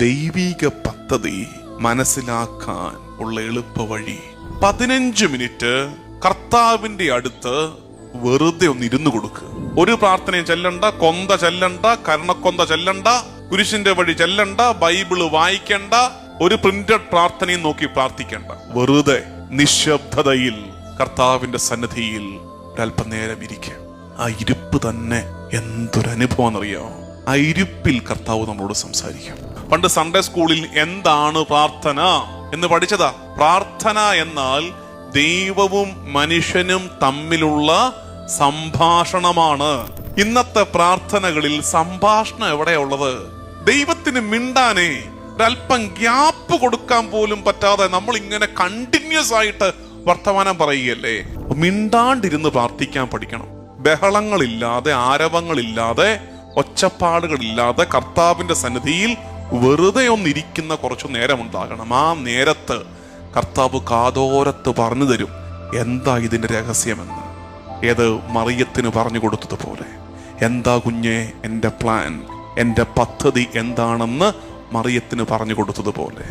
ദൈവിക പദ്ധതി മനസ്സിലാക്കാൻ ഉള്ള എളുപ്പ വഴി 15 മിനിറ്റ് കർത്താവിന്റെ അടുത്ത് വെറുതെ ഒന്ന് ഇരുന്നു കൊടുക്കുക. ഒരു പ്രാർത്ഥനയും ചെല്ലണ്ട, കൊന്ത ചെല്ലണ്ട, കരണക്കൊന്ത ചെല്ലണ്ട, കുരിശിന്റെ വഴി ചെല്ലണ്ട, ബൈബിള് വായിക്കണ്ട, ഒരു പ്രിന്റഡ് പ്രാർത്ഥനയും നോക്കി പ്രാർത്ഥിക്കണ്ട. വെറുതെ നിശബ്ദതയിൽ കർത്താവിന്റെ സന്നിധിയിൽ ഒരല്പം നേരം ഇരിക്കുക. ആ ഇരിപ്പ് തന്നെ എന്തൊരു അനുഭവം എന്നറിയാമോ? ആ ഇരിപ്പിൽ കർത്താവ് നമ്മളോട് സംസാരിക്കും. പണ്ട് സൺഡേ സ്കൂളിൽ എന്താണ് പ്രാർത്ഥന എന്ന് പഠിച്ചതാ. പ്രാർത്ഥന എന്നാൽ ദൈവവും മനുഷ്യനും തമ്മിലുള്ള സംഭാഷണമാണ്. ഇന്നത്തെ പ്രാർത്ഥനകളിൽ സംഭാഷണം എവിടെയാ ഉള്ളത്? ദൈവത്തിന് മിണ്ടാനേ ഒരല്പം ഗ്യാപ്പ് കൊടുക്കാൻ പോലും പറ്റാതെ നമ്മൾ ഇങ്ങനെ കണ്ടിന്യൂസ് ആയിട്ട് വർത്തമാനം പറയുകയല്ലേ. മിണ്ടാണ്ടിരുന്ന് പ്രാർത്ഥിക്കാൻ പഠിക്കണം. ബഹളങ്ങളില്ലാതെ, ആരവങ്ങളില്ലാതെ, ഒച്ചപ്പാടുകളില്ലാതെ കർത്താവിന്റെ സന്നിധിയിൽ വെറുതെ ഒന്നിരിക്കുന്ന കുറച്ചു നേരം ഉണ്ടാകണം. ആ നേരത്ത് കർത്താവ് കാതോരത്ത് പറഞ്ഞു തരും എന്താ ഇതിന്റെ രഹസ്യമെന്ന്. ഏത് മറിയത്തിന് പറഞ്ഞു കൊടുത്തതുപോലെ, എന്താ കുഞ്ഞെ എൻ്റെ പ്ലാൻ, എൻ്റെ പദ്ധതി എന്താണെന്ന് മറിയത്തിന് പറഞ്ഞു കൊടുത്തതുപോലെ